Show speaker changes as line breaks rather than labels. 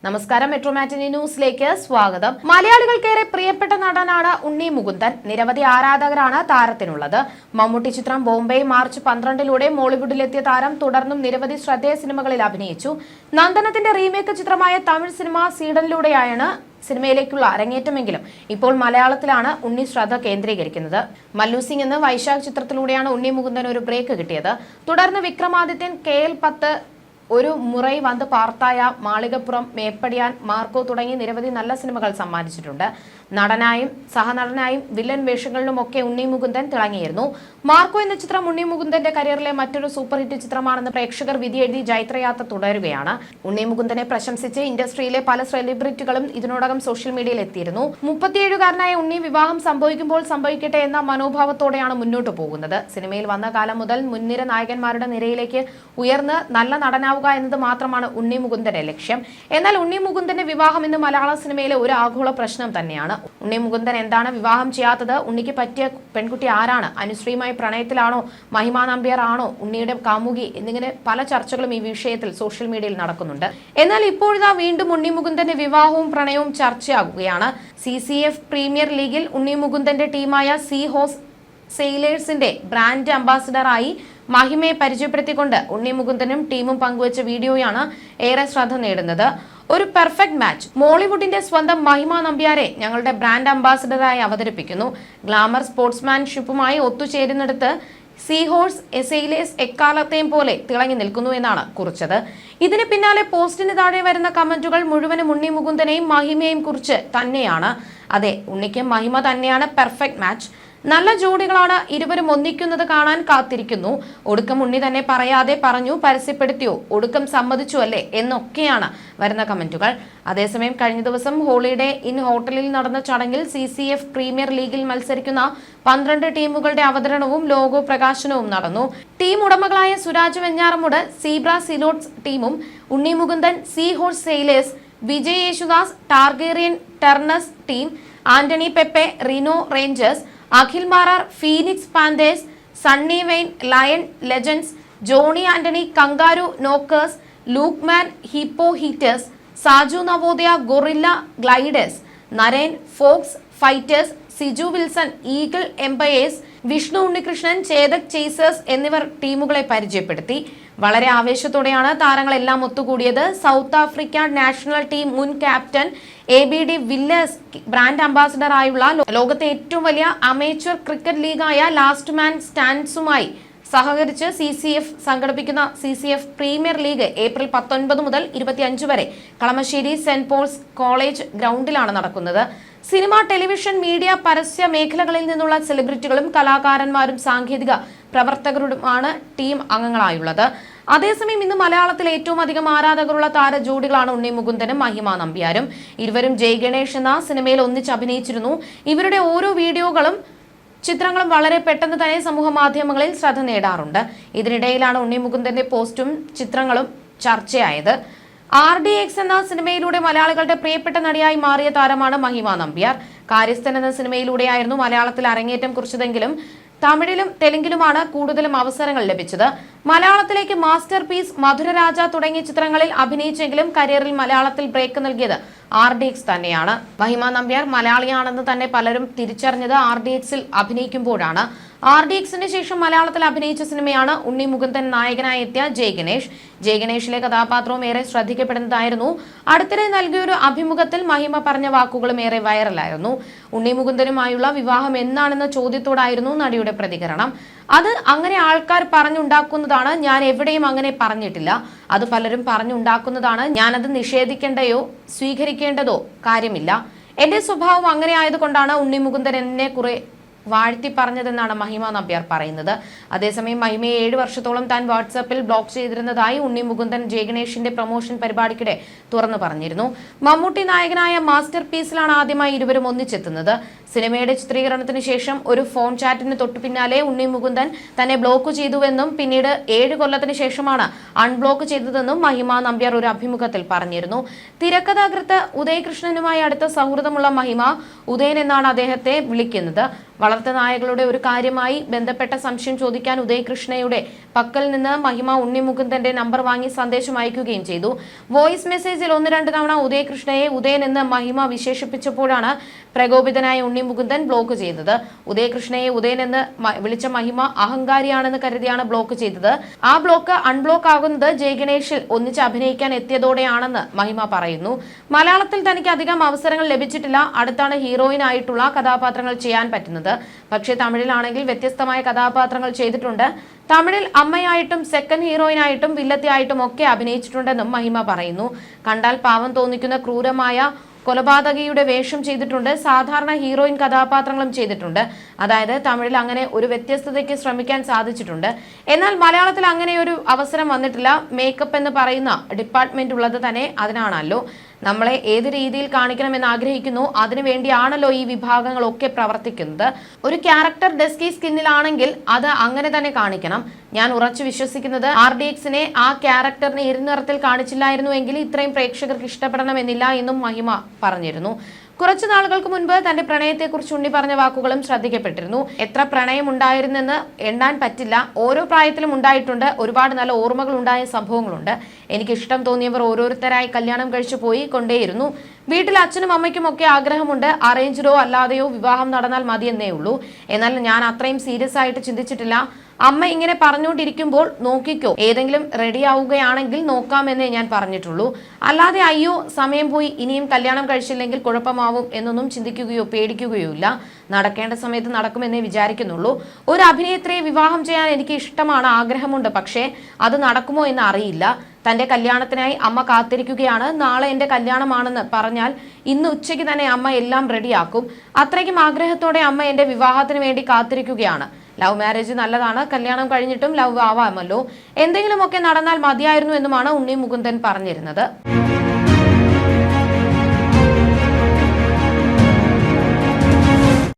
നമസ്കാരം, മെട്രോ മാറ്റിനി ന്യൂസിലേക്ക് സ്വാഗതം. മലയാളികൾക്കേറെ പ്രിയപ്പെട്ട നടനാണ് ഉണ്ണി മുകുന്ദൻ. നിരവധി ആരാധകരാണ് താരത്തിനുള്ളത്. മമ്മൂട്ടി ചിത്രം ബോംബെ മാർച്ച് 12 മോളിവുഡിലെത്തിയ താരം തുടർന്നും നിരവധി ശ്രദ്ധേയ സിനിമകളിൽ അഭിനയിച്ചു. നന്ദനത്തിന്റെ റീമേക്ക് ചിത്രമായ തമിഴ് സിനിമ സീഡനിലൂടെയാണ് സിനിമയിലേക്കുള്ള അരങ്ങേറ്റമെങ്കിലും ഇപ്പോൾ മലയാളത്തിലാണ് ഉണ്ണി ശ്രദ്ധ കേന്ദ്രീകരിക്കുന്നത്. മല്ലു സിംഗ് എന്ന വൈശാഖ് ചിത്രത്തിലൂടെയാണ് ഉണ്ണി മുകുന്ദൻ ഒരു ബ്രേക്ക് കിട്ടിയത്. തുടർന്ന് വിക്രമാദിത്യൻ, KL10, ഒരു മുറൈ വന്ന് പാർത്തായ, മാളികപ്പുറം, മേപ്പടിയാൻ, മാർക്കോ തുടങ്ങി നിരവധി നല്ല സിനിമകൾ സമ്മാനിച്ചിട്ടുണ്ട്. നടനായും സഹനടനായും വില്ലൻ വേഷങ്ങളിലുമൊക്കെ ഉണ്ണി മുകുന്ദൻ തിളങ്ങിയിരുന്നു. മാർക്കോ എന്ന ചിത്രം ഉണ്ണി മുകുന്ദന്റെ കരിയറിലെ മറ്റൊരു സൂപ്പർ ഹിറ്റ് ചിത്രമാണെന്ന് പ്രേക്ഷകർ വിധിയെഴുതി ജൈത്രയാത്ര തുടരുകയാണ്. ഉണ്ണി മുകുന്ദനെ പ്രശംസിച്ച് ഇൻഡസ്ട്രിയിലെ പല സെലിബ്രിറ്റികളും ഇതിനോടകം സോഷ്യൽ മീഡിയയിൽ എത്തിയിരുന്നു. 37കാരനായ ഉണ്ണി വിവാഹം സംഭവിക്കുമ്പോൾ സംഭവിക്കട്ടെ എന്ന മനോഭാവത്തോടെയാണ് മുന്നോട്ട് പോകുന്നത്. സിനിമയിൽ വന്ന കാലം മുതൽ മുൻനിര നായകന്മാരുടെ നിരയിലേക്ക് ഉയർന്ന് നല്ല നടനാവുക എന്നത് മാത്രമാണ് ഉണ്ണി മുകുന്ദന്റെ ലക്ഷ്യം. എന്നാൽ ഉണ്ണി മുകുന്ദന്റെ വിവാഹം ഇന്ന് മലയാള സിനിമയിലെ ഒരു ആഗോള പ്രശ്നം തന്നെയാണ്. ഉണ്ണി മുകുന്ദൻ എന്താണ് വിവാഹം ചെയ്യാത്തത്? ഉണ്ണിക്ക് പറ്റിയ പെൺകുട്ടി ആരാണ്? അനുശ്രീയുമായി പ്രണയത്തിലാണോ? മഹിമ നമ്പ്യാർ ആണോ ഉണ്ണിയുടെ കാമുകി? എന്നിങ്ങനെ പല ചർച്ചകളും ഈ വിഷയത്തിൽ സോഷ്യൽ മീഡിയയിൽ നടക്കുന്നുണ്ട്. എന്നാൽ ഇപ്പോഴിതാ വീണ്ടും ഉണ്ണി മുകുന്ദന്റെ വിവാഹവും പ്രണയവും ചർച്ചയാകുകയാണ്. CCF പ്രീമിയർ ലീഗിൽ ഉണ്ണി മുകുന്ദന്റെ ടീമായ സീ ഹോഴ്സ് സെയിലേഴ്സിന്റെ ബ്രാൻഡ് അംബാസിഡറായി മഹിമയെ പരിചയപ്പെടുത്തിക്കൊണ്ട് ഉണ്ണി മുകുന്ദനും ടീമും പങ്കുവച്ച വീഡിയോയാണ് ഏറെ ശ്രദ്ധ നേടുന്നത്. ഒരു പെർഫെക്റ്റ് മാച്ച്. മോളിവുഡിന്റെ സ്വന്തം മഹിമ നമ്പ്യാരെ ഞങ്ങളുടെ ബ്രാൻഡ് അംബാസിഡറായി അവതരിപ്പിക്കുന്നു. ഗ്ലാമർ സ്പോർട്സ്മാൻഷിപ്പുമായി ഒത്തുചേരുന്നിടത്ത് സീഹോഴ്സ് സെയിലേഴ്സ് എക്കാലത്തെയും പോലെ തിളങ്ങി നിൽക്കുന്നു എന്നാണ് കുറിച്ചത്. ഇതിന് പിന്നാലെ പോസ്റ്റിന് താഴെ വരുന്ന കമന്റുകൾ മുഴുവനും ഉണ്ണി മുകുന്ദനെയും മഹിമയെയും കുറിച്ച് തന്നെയാണ്. അതെ, ഉണ്ണിക്ക് മഹിമ തന്നെയാണ് പെർഫെക്റ്റ് മാച്ച്. നല്ല ജോഡികളാണ്, ഇരുവരും ഒന്നിക്കുന്നത് കാണാൻ കാത്തിരിക്കുന്നു. ഒടുക്കം ഉണ്ണി തന്നെ പറയാതെ പറഞ്ഞു, പരസ്യപ്പെടുത്തിയോ? ഒടുക്കം സമ്മതിച്ചു അല്ലേ എന്നൊക്കെയാണ് വരുന്ന കമന്റുകൾ. അതേസമയം കഴിഞ്ഞ ദിവസം ഹോളിഡേ ഇൻ ഹോട്ടലിൽ നടന്ന ചടങ്ങിൽ CCF പ്രീമിയർ ലീഗിൽ മത്സരിക്കുന്ന 12 ടീമുകളുടെ അവതരണവും ലോഗോ പ്രകാശനവും നടന്നു. ടീം ഉടമകളായ സുരാജ് വെഞ്ഞാറമൂട് സീബ്ര സിലോട്സ് ടീമും Unni Mukundan sea horse sailors, Vijay Yesudas Targaryen terns team, Antony Pepe rhino rangers, Akhil Marar phoenix panthers, Sunny Wayne lion legends, Johny Antony kangaroo knockers, Lukman hippo heaters, Saju Navodaya gorilla gliders, Naren fox fighters, Siju Wilson eagle empires, Vishnu Unnikrishnan Chetak chasers എന്നിവർ ടീമുകളെ പരിചയപ്പെടുത്തി. വളരെ ആവേശത്തോടെയാണ് താരങ്ങളെല്ലാം ഒത്തുകൂടിയത്. സൗത്ത് ആഫ്രിക്ക നാഷണൽ ടീം മുൻ captain ABD Villiers brand ambassador ആയുള്ള ലോകത്തെ ഏറ്റവും വലിയ അമേച്വർ ക്രിക്കറ്റ് ലീഗായ ലാസ്റ്റ് മാൻ സ്റ്റാൻഡ്സുമായി സഹകരിച്ച് CCF സംഘടിപ്പിക്കുന്ന CCF പ്രീമിയർ ലീഗ് ഏപ്രിൽ 19 മുതൽ 25 വരെ കളമശ്ശേരി സെന്റ് പോൾസ് കോളേജ് ഗ്രൗണ്ടിലാണ് നടക്കുന്നത്. സിനിമ, ടെലിവിഷൻ, മീഡിയ, പരസ്യ മേഖലകളിൽ നിന്നുള്ള സെലിബ്രിറ്റികളും കലാകാരന്മാരും സാങ്കേതിക പ്രവർത്തകരുമാണ് ടീം അംഗങ്ങളായുള്ളത്. അതേസമയം ഇന്ന് മലയാളത്തിൽ ഏറ്റവും അധികം ആരാധകരുള്ള താര ജോഡികളാണ് ഉണ്ണി മുകുന്ദനും മഹിമ നമ്പ്യാരും. ഇരുവരും ജയ് ഗണേഷ് എന്ന സിനിമയിൽ ഒന്നിച്ച് അഭിനയിച്ചിരുന്നു. ഇവരുടെ ഓരോ വീഡിയോകളും ചിത്രങ്ങളും വളരെ പെട്ടെന്ന് തന്നെ സമൂഹ മാധ്യമങ്ങളിൽ ശ്രദ്ധ നേടാറുണ്ട്. ഇതിനിടയിലാണ് ഉണ്ണി മുകുന്ദന്റെ പോസ്റ്റും ചിത്രങ്ങളും ചർച്ചയായത്. RDX എന്ന സിനിമയിലൂടെ മലയാളികളുടെ പ്രിയപ്പെട്ട നടിയായി മാറിയ താരമാണ് മഹിമ നമ്പ്യാർ. കാര്യസ്ഥൻ എന്ന സിനിമയിലൂടെയായിരുന്നു മലയാളത്തിൽ അരങ്ങേറ്റം കുറിച്ചതെങ്കിലും തമിഴിലും തെലുങ്കിലുമാണ് കൂടുതലും അവസരങ്ങൾ ലഭിച്ചത്. മലയാളത്തിലേക്ക് മാസ്റ്റർ പീസ്, മധുരരാജ തുടങ്ങിയ ചിത്രങ്ങളിൽ അഭിനയിച്ചെങ്കിലും കരിയറിൽ മലയാളത്തിൽ ബ്രേക്ക് നൽകിയത് RDX തന്നെയാണ്. മഹിമ നമ്പ്യാർ മലയാളിയാണെന്ന് തന്നെ പലരും തിരിച്ചറിഞ്ഞത് RDXൽ അഭിനയിക്കുമ്പോഴാണ്. RDXന് ശേഷം മലയാളത്തിൽ അഭിനയിച്ച സിനിമയാണ് ഉണ്ണി മുകുന്ദൻ നായകനായി എത്തിയ ജയ് ഗണേഷ്. ജയ് ഗണേഷിലെ കഥാപാത്രവും ഏറെ ശ്രദ്ധിക്കപ്പെടുന്നതായിരുന്നു. അടുത്തിടെ നൽകിയൊരു അഭിമുഖത്തിൽ മഹിമ പറഞ്ഞ വാക്കുകളും ഏറെ വൈറലായിരുന്നു. ഉണ്ണി മുകുന്ദനുമായുള്ള വിവാഹം എന്നാണെന്ന ചോദ്യത്തോടായിരുന്നു നടിയുടെ പ്രതികരണം. അത് അങ്ങനെ ആൾക്കാർ പറഞ്ഞുണ്ടാക്കുന്നതാണ്, ഞാൻ എവിടെയും അങ്ങനെ പറഞ്ഞിട്ടില്ല. അത് പലരും പറഞ്ഞുണ്ടാക്കുന്നതാണ്, ഞാനത് നിഷേധിക്കേണ്ടയോ സ്വീകരിക്കേണ്ടതോ കാര്യമില്ല. എന്റെ സ്വഭാവം അങ്ങനെ ആയതുകൊണ്ടാണ് ഉണ്ണി മുകുന്ദൻ എന്നെ കുറെ വാഴ്ത്തി പറഞ്ഞതെന്നാണ് മഹിമ നമ്പ്യാർ പറയുന്നത്. അതേസമയം മഹിമയെ 7 വർഷത്തോളം താൻ വാട്സാപ്പിൽ ബ്ലോക്ക് ചെയ്തിരുന്നതായി ഉണ്ണി മുകുന്ദൻ ജയ് ഗണേഷിന്റെ പ്രൊമോഷൻ പരിപാടിക്കിടെ തുറന്നു പറഞ്ഞിരുന്നു. മമ്മൂട്ടി നായകനായ മാസ്റ്റർ പീസിലാണ് ആദ്യമായി ഇരുവരും ഒന്നിച്ചെത്തുന്നത്. സിനിമയുടെ ചിത്രീകരണത്തിന് ശേഷം ഒരു ഫോൺ ചാറ്റിന് തൊട്ടു പിന്നാലെ ഉണ്ണി മുകുന്ദൻ തന്നെ ബ്ലോക്ക് ചെയ്തുവെന്നും പിന്നീട് 7 കൊല്ലത്തിന് ശേഷമാണ് അൺബ്ലോക്ക് ചെയ്തതെന്നും മഹിമ നമ്പ്യാർ ഒരു അഭിമുഖത്തിൽ പറഞ്ഞിരുന്നു. തിരക്കഥാകൃത്ത് ഉദയകൃഷ്ണനുമായി അടുത്ത സൗഹൃദമുള്ള മഹിമ ഉദയൻ എന്നാണ് അദ്ദേഹത്തെ വിളിക്കുന്നത്. വളർത്തുനായകളുടെ ഒരു കാര്യമായി ബന്ധപ്പെട്ട സംശയം ചോദിക്കാൻ ഉദയകൃഷ്ണയുടെ പക്കൽ നിന്ന് മഹിമ ഉണ്ണി മുകുന്ദന്റെ നമ്പർ വാങ്ങി സന്ദേശം അയക്കുകയും ചെയ്തു. വോയിസ് മെസ്സേജിൽ 1-2 തവണ ഉദയകൃഷ്ണയെ ഉദയൻ എന്ന് മഹിമ വിശേഷിപ്പിച്ചപ്പോഴാണ് പ്രകോപിതനായ ഉണ്ണി മുകുന്ദൻ ബ്ലോക്ക് ചെയ്തത്. ഉദയകൃഷ്ണയെ ഉദയൻ എന്ന് വിളിച്ച മഹിമ അഹങ്കാരിയാണെന്ന് കരുതിയാണ് ബ്ലോക്ക് ചെയ്തത്. ആ ബ്ലോക്ക് അൺബ്ലോക്ക് ആകുന്നത് ജയഗണേഷിൽ ഒന്നിച്ച് അഭിനയിക്കാൻ എത്തിയതോടെയാണെന്ന് മഹിമ പറയുന്നു. മലയാളത്തിൽ തനിക്ക് അധികം അവസരങ്ങൾ ലഭിച്ചിട്ടില്ല. അടുത്താണ് ഹീറോയിൻ ആയിട്ടുള്ള കഥാപാത്രങ്ങൾ ചെയ്യാൻ പറ്റുന്നത്. പക്ഷേ തമിഴിലാണെങ്കിൽ വ്യത്യസ്തമായ കഥാപാത്രങ്ങൾ ചെയ്തിട്ടുണ്ട്. തമിഴിൽ അമ്മയായിട്ടും സെക്കൻഡ് ഹീറോയിനായിട്ടും വില്ലത്തിയായിട്ടും ഒക്കെ അഭിനയിച്ചിട്ടുണ്ടെന്നും മഹിമ പറയുന്നു. കണ്ടാൽ പാവം തോന്നിക്കുന്ന ക്രൂരമായ കൊലപാതകിയുടെ വേഷം ചെയ്തിട്ടുണ്ട്. സാധാരണ ഹീറോയിൻ കഥാപാത്രങ്ങളും ചെയ്തിട്ടുണ്ട്. അതായത് തമിഴിൽ അങ്ങനെ ഒരു വ്യത്യസ്തതയ്ക്ക് ശ്രമിക്കാൻ സാധിച്ചിട്ടുണ്ട്. എന്നാൽ മലയാളത്തിൽ അങ്ങനെ ഒരു അവസരം വന്നിട്ടില്ല. മേക്കപ്പ് എന്ന് പറയുന്ന ഡിപ്പാർട്ട്മെന്റ് ഉള്ളത് തന്നെ അതിനാണല്ലോ. നമ്മളെ ഏത് രീതിയിൽ കാണിക്കണമെന്ന് ആഗ്രഹിക്കുന്നു അതിനു വേണ്ടിയാണല്ലോ ഈ വിഭാഗങ്ങളൊക്കെ പ്രവർത്തിക്കുന്നത്. ഒരു ക്യാരക്ടർ ഡസ്കി സ്കിന്നിലാണെങ്കിൽ അത് അങ്ങനെ തന്നെ കാണിക്കണം. ഞാൻ ഉറച്ചു വിശ്വസിക്കുന്നത് RDXനെ ആ ക്യാരക്ടറിനെ ഇരുനിറത്തിൽ കാണിച്ചില്ലായിരുന്നുവെങ്കിൽ ഇത്രയും പ്രേക്ഷകർക്ക് ഇഷ്ടപ്പെടണമെന്നില്ല എന്നും മഹിമ പറഞ്ഞിരുന്നു. കുറച്ചു നാളുകൾക്ക് മുൻപ് തന്റെ പ്രണയത്തെക്കുറിച്ച് ഉണ്ണി പറഞ്ഞ വാക്കുകളും ശ്രദ്ധിക്കപ്പെട്ടിരുന്നു. എത്ര പ്രണയം ഉണ്ടായിരുന്നെന്ന് എണ്ണാൻ പറ്റില്ല. ഓരോ പ്രായത്തിലും ഉണ്ടായിട്ടുണ്ട്. ഒരുപാട് നല്ല ഓർമ്മകൾ ഉണ്ടായ സംഭവങ്ങളുണ്ട്. എനിക്ക് ഇഷ്ടം തോന്നിയവർ ഓരോരുത്തരായി കല്യാണം കഴിച്ചു പോയി കൊണ്ടേയിരുന്നു. വീട്ടിൽ അച്ഛനും അമ്മയ്ക്കും ഒക്കെ ആഗ്രഹമുണ്ട്. അറേഞ്ച്ഡോ അല്ലാതെയോ വിവാഹം നടന്നാൽ മതിയെന്നേ ഉള്ളൂ. എന്നാൽ ഞാൻ അത്രയും സീരിയസ് ആയിട്ട് ചിന്തിച്ചിട്ടില്ല. അമ്മ ഇങ്ങനെ പറഞ്ഞുകൊണ്ടിരിക്കുമ്പോൾ നോക്കിക്കോ, ഏതെങ്കിലും റെഡി ആവുകയാണെങ്കിൽ നോക്കാമെന്നേ ഞാൻ പറഞ്ഞിട്ടുള്ളൂ. അല്ലാതെ അയ്യോ സമയം പോയി ഇനിയും കല്യാണം കഴിച്ചില്ലെങ്കിൽ കുഴപ്പമാവും എന്നൊന്നും ചിന്തിക്കുകയോ പേടിക്കുകയോ ഇല്ല. നടക്കേണ്ട സമയത്ത് നടക്കുമെന്നേ വിചാരിക്കുന്നുള്ളൂ. ഒരു അഭിനേത്രിയെ വിവാഹം ചെയ്യാൻ എനിക്ക് ഇഷ്ടമാണ്, ആഗ്രഹമുണ്ട്. പക്ഷേ അത് നടക്കുമോ എന്ന് അറിയില്ല. തന്റെ കല്യാണത്തിനായി അമ്മ കാത്തിരിക്കുകയാണ്. നാളെ എന്റെ കല്യാണമാണെന്ന് പറഞ്ഞാൽ ഇന്ന് ഉച്ചയ്ക്ക് തന്നെ അമ്മ എല്ലാം റെഡിയാക്കും. അത്രയ്ക്കും ആഗ്രഹത്തോടെ അമ്മ എന്റെ വിവാഹത്തിന് വേണ്ടി കാത്തിരിക്കുകയാണ്. ലവ് മാരേജ് നല്ലതാണ്. കല്യാണം കഴിഞ്ഞിട്ടും ലവ് ആവാമല്ലോ. എന്തെങ്കിലുമൊക്കെ നടന്നാൽ മതിയായിരുന്നു എന്നുമാണ് ഉണ്ണി മുകുന്ദൻ പറഞ്ഞിരുന്നത്.